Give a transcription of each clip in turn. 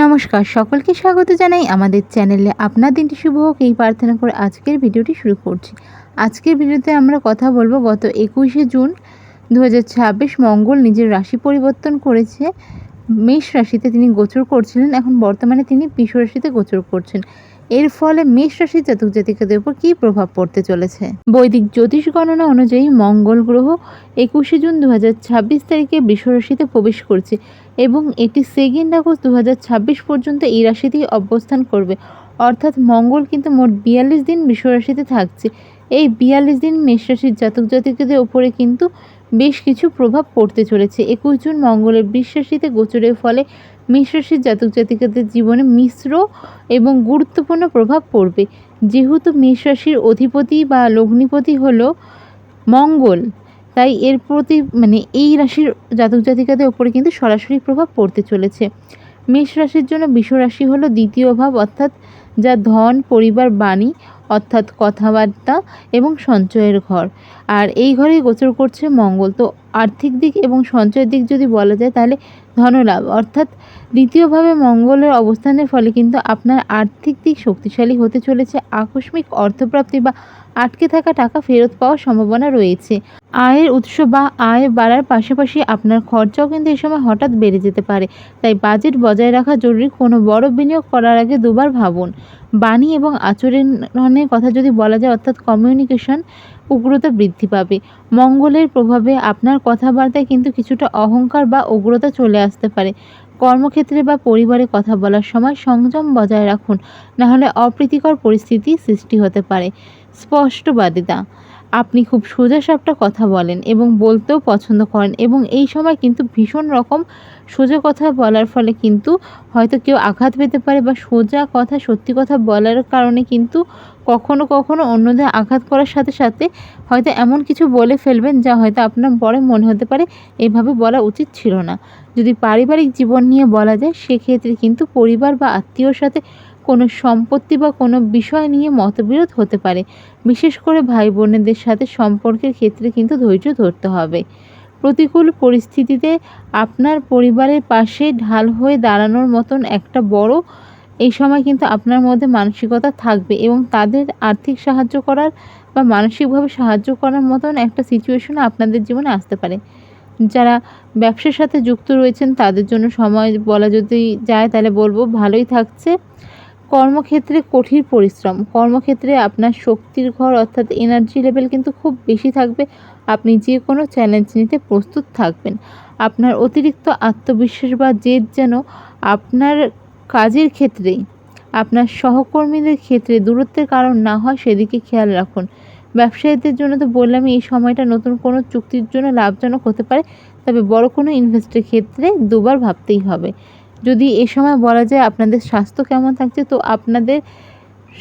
নমস্কার, সকলকে স্বাগত জানাই আমাদের চ্যানেলে। আপনার দিনটি শুভ হোক এই প্রার্থনা করে আজকের ভিডিওটি শুরু করছি। আজকের ভিডিওতে আমরা কথা বলবো গত 21শে জুন 2026 মঙ্গল নিজের রাশি পরিবর্তন করেছে। মেষ রাশিতে তিনি গোচর করছিলেন, এখন বর্তমানে তিনি বৃষ রাশিতে গোচর করছেন। এর ফলে মেষ রাশির জাতক জাতিকাদের উপর কী প্রভাব পড়তে চলেছে? বৈদিক জ্যোতিষ গণনা অনুযায়ী মঙ্গল গ্রহ 21শে জুন 2026 তারিখে বৃষ রাশিতে প্রবেশ করছে এবং এটি 2 আগস্ট 2026 পর্যন্ত এই রাশিতেই অবস্থান করবে। অর্থাৎ মঙ্গল কিন্তু মোট 42 দিন বৃষ রাশিতে থাকছে। এই 42 দিন মেষ রাশির জাতক জাতিকাদের উপরে কিন্তু বেশ কিছু প্রভাব পড়তে চলেছে। 21 জুন মঙ্গলের বৃষ রাশিতে গোচরের ফলে মেষ রাশির জাতক জাতিকাদের জীবনে মিশ্র এবং গুরুত্বপূর্ণ প্রভাব পড়বে। যেহেতু মেষ রাশির অধিপতি বা লগ্নিপতি হলো মঙ্গল, তাই এর প্রতি এই রাশির জাতক জাতিকাদের উপরে কিন্তু সরাসরি প্রভাব পড়তে চলেছে। মেষ রাশির জন্য বৃষ রাশি হলো দ্বিতীয় ভাব, অর্থাৎ যা ধন, পরিবার, বাণী অর্থাৎ কথাবার্তা এবং সঞ্চয়ের ঘর। আর এই ঘরেই গোচর করছে মঙ্গল। তো আর্থিক দিক এবং সঞ্চয়ের দিক যদি বলা যায় তাহলে ধনলাভ অর্থাৎ দ্বিতীয়ভাবে মঙ্গলের অবস্থানের ফলে কিন্তু আপনার আর্থিক দিক শক্তিশালী হতে চলেছে। আকস্মিক অর্থপ্রাপ্তি বা আটকে থাকা টাকা ফেরত পাওয়ার সম্ভাবনা রয়েছে। আয়ের উৎস বা আয় বাড়ার পাশাপাশি আপনার খরচাও কিন্তু এই সময় হঠাৎ বেড়ে যেতে পারে। তাই বাজেট বজায় রাখা জরুরি। কোনো বড় বিনিয়োগ করার আগে দুবার ভাবুন। বাণী এবং আচরণের কথা যদি বলা যায়, অর্থাৎ কমিউনিকেশন উগ্রতা বৃদ্ধি পাবে। মঙ্গলের প্রভাবে আপনার কথাবার্তায় কিন্তু কিছুটা অহংকার বা উগ্রতা চলে আসতে পারে। কর্মক্ষেত্রে বা পরিবারে কথা বলার সময় সংযম বজায় রাখুন, নাহলে অপ্রীতিকর পরিস্থিতি সৃষ্টি হতে পারে। স্পষ্টবাদিতা, আপনি খুব সোজাসাপটা কথা বলেন এবং বলতেও পছন্দ করেন এবং এই সময় কিন্তু ভীষণ রকম সোজা কথা বলার ফলে কিন্তু হয়তো কেউ আঘাত পেতে পারে, বা সোজা কথা সত্যি কথা বলার কারণে কিন্তু কখনো কখনো অন্যদের আঘাত করার সাথে সাথে হয়তো এমন কিছু বলে ফেলবেন যা হয়তো আপনার পরে মনে হতে পারে এভাবে বলা উচিত ছিল না। যদি পারিবারিক জীবন নিয়ে বলা যায়, সেক্ষেত্রে কিন্তু পরিবার বা আত্মীয়র সাথে কোনো সম্পত্তি বা কোনো বিষয় নিয়ে মতবিরোধ হতে পারে। বিশেষ করে ভাই বোনেদের সাথে সম্পর্কের ক্ষেত্রে কিন্তু ধৈর্য ধরতে হবে। প্রতিকূল পরিস্থিতিতে আপনার পরিবারের পাশে ঢাল হয়ে দাঁড়ানোর মতন একটা বড় এই সময় কিন্তু আপনার মধ্যে মানসিকতা থাকবে এবং তাদের আর্থিক সাহায্য করার বা মানসিকভাবে সাহায্য করার মতন একটা সিচুয়েশন আপনাদের জীবনে আসতে পারে। যারা ব্যবসার সাথে যুক্ত রয়েছেন তাদের জন্য সময় বলা যদি যায় তাহলে বলবো ভালোই থাকছে। কর্মক্ষেত্রে কঠিন পরিশ্রম, কর্মক্ষেত্রে আপনার শক্তির ঘর অর্থাৎ এনার্জি লেভেল কিন্তু খুব বেশি থাকবে। আপনি যে কোনো চ্যালেঞ্জ নিতে প্রস্তুত থাকবেন। আপনার অতিরিক্ত আত্মবিশ্বাস বা জেদ যেন আপনার কাজের ক্ষেত্রে, আপনার সহকর্মীদের ক্ষেত্রে দূরত্বের কারণ না হয়, সেদিকে খেয়াল রাখুন। ব্যবসায়ীদের জন্য তো বললামই, এই সময়টা নতুন কোনো চুক্তির জন্য লাভজনক হতে পারে, তবে বড় কোনো ইনভেস্টের ক্ষেত্রে দুবার ভাবতেই হবে। যদি এ সময় বলা যায় আপনাদের স্বাস্থ্য কেমন থাকছে, তো আপনাদের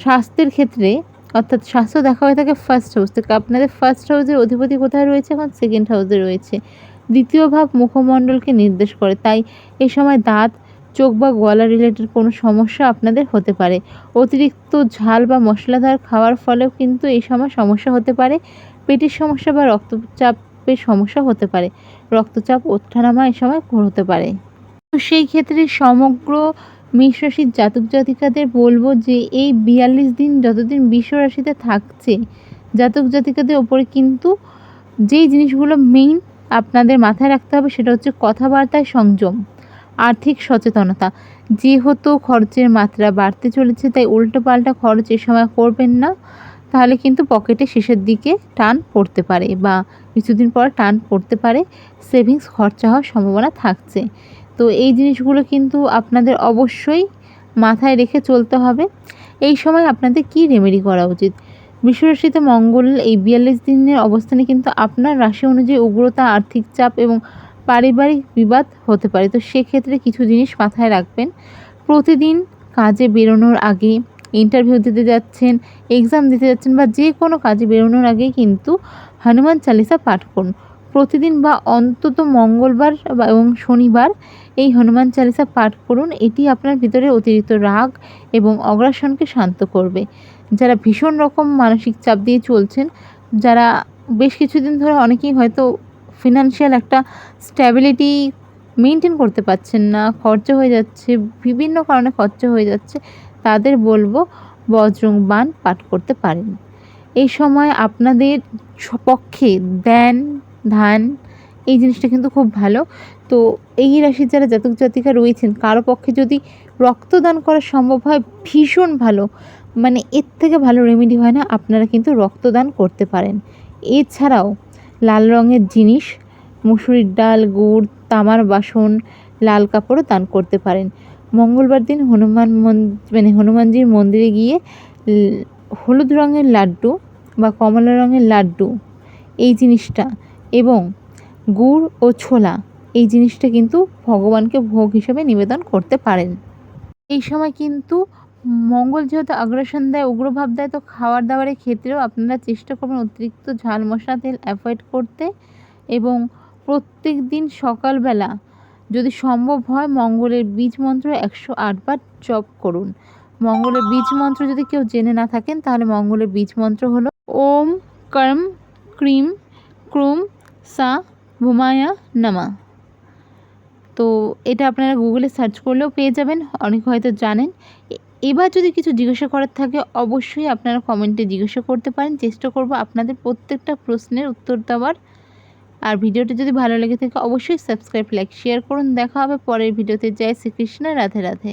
স্বাস্থ্যের ক্ষেত্রে অর্থাৎ স্বাস্থ্য দেখা হয়ে থাকে ফার্স্ট হাউস থেকে। আপনাদের ফার্স্ট হাউসের অধিপতি কোথায় রয়েছে? এখন সেকেন্ড হাউসে রয়েছে। দ্বিতীয় ভাব মুখমণ্ডলকে নির্দেশ করে, তাই এই সময় দাঁত, চোখ বা গলা রিলেটেড কোনো সমস্যা আপনাদের হতে পারে। অতিরিক্ত ঝাল বা মশলাদার খাওয়ার ফলেও কিন্তু এই সময় সমস্যা হতে পারে। পেটের সমস্যা বা রক্তচাপের সমস্যা হতে পারে। রক্তচাপ, ওঠানামা এই সময় হতে পারে। তো সেই ক্ষেত্রে সমগ্র মেষ রাশির জাতক জাতিকাদের বলবো যে এই 42 দিন যতদিন বৃষ রাশিতে থাকছে, জাতক জাতিকাদের ওপরে কিন্তু যেই জিনিসগুলো মেইন আপনাদের মাথায় রাখতে হবে সেটা হচ্ছে কথাবার্তায় সংযম, আর্থিক সচেতনতা। যেহেতু খরচের মাত্রা বাড়তে চলেছে, তাই উল্টোপাল্টা খরচ এ সময় করবেন না, তাহলে কিন্তু পকেটে শেষের দিকে টান পড়তে পারে বা কিছুদিন পর টান পড়তে পারে। সেভিংস খরচা হওয়ার সম্ভাবনা থাকছে। তো এই জিনিসগুলো কিন্তু আপনাদের অবশ্যই মাথায় রেখে চলতে হবে। এই সময় আপনাদের কি রেমেডি করা উচিত? বৃষরাশিতে মঙ্গল এই 42 দিনের অবস্থানে কিন্তু আপনার রাশি অনুযায়ী উগ্রতা, আর্থিক চাপ এবং পারিবারিক বিবাদ হতে পারে। তো সেক্ষেত্রে কিছু জিনিস মাথায় রাখবেন। প্রতিদিন কাজে বেরোনোর আগে, ইন্টারভিউ দিতে যাচ্ছেন, এক্সাম দিতে যাচ্ছেন বা যে কোনো কাজে বেরোনোর আগে কিন্তু হনুমান চালিসা পাঠ করুন প্রতিদিন, বা অন্তত মঙ্গলবার এবং শনিবার এই হনুমান চালিসা পাঠ করুন। এটি আপনার ভিতরে অতিরিক্ত রাগ এবং অগ্রাসনকে শান্ত করবে। যারা ভীষণ রকম মানসিক চাপ দিয়ে চলছেন, যারা বেশ কিছুদিন ধরে অনেকেই হয়তো ফিনান্সিয়াল একটা স্ট্যাবিলিটি মেনটেন করতে পারছেন না, খরচা হয়ে যাচ্ছে, বিভিন্ন কারণে খরচা হয়ে যাচ্ছে, তাদের বলবো বজরং বাণ পাঠ করতে পারেন। এই সময় আপনাদের পক্ষে ধ্যান এই জিনিসটা কিন্তু খুব ভালো। তো এই রাশির যারা জাতক জাতিকা রয়েছেন, কারো পক্ষে যদি রক্তদান করা সম্ভব হয় ভীষণ ভালো, মানে এর থেকে ভালো রেমেডি হয় না, আপনারা কিন্তু রক্তদান করতে পারেন। এছাড়াও লাল রঙের জিনিস, মুসুরির ডাল, গুড়, তামার বাসন, লাল কাপড়ও দান করতে পারেন। মঙ্গলবার দিন হনুমানজির মন্দিরে গিয়ে হলুদ রঙের লাড্ডু বা কমলা রঙের লাড্ডু এই জিনিসটা এবং গুড় ও ছোলা এই জিনিসটা কিন্তু ভগবানকে ভোগ হিসেবে নিবেদন করতে পারেন। এই সময় কিন্তু মঙ্গল যেহেতু আগ্রাসন দেয়, উগ্রভাব দেয়, তো খাবার দাবারের ক্ষেত্রেও আপনারা চেষ্টা করবেন অতিরিক্ত ঝাল মশলা তেল অ্যাভয়েড করতে এবং প্রত্যেক দিন সকালবেলা যদি সম্ভব হয় মঙ্গলের বীজ মন্ত্র 108 বার জপ করুন। মঙ্গলের বীজ মন্ত্র যদি কেউ জেনে না থাকেন তাহলে মঙ্গলের বীজ মন্ত্র হলো ওম কর্ম ক্রিম ক্রুম সা ভুমায়া নামা। তো এটা আপনারা গুগলে সার্চ করলেও পেয়ে যাবেন, অনেকে হয়তো জানেন। এবার যদি কিছু জিজ্ঞাসা করার থাকে অবশ্যই আপনারা কমেন্টে জিজ্ঞাসা করতে পারেন, চেষ্টা করব আপনাদের প্রত্যেকটা প্রশ্নের উত্তর দেওয়ার। আর ভিডিওটি যদি ভালো লেগে থাকে অবশ্যই সাবস্ক্রাইব, লাইক, শেয়ার করুন। দেখা হবে পরের ভিডিওতে। জয় শ্রীকৃষ্ণ, রাধে রাধে।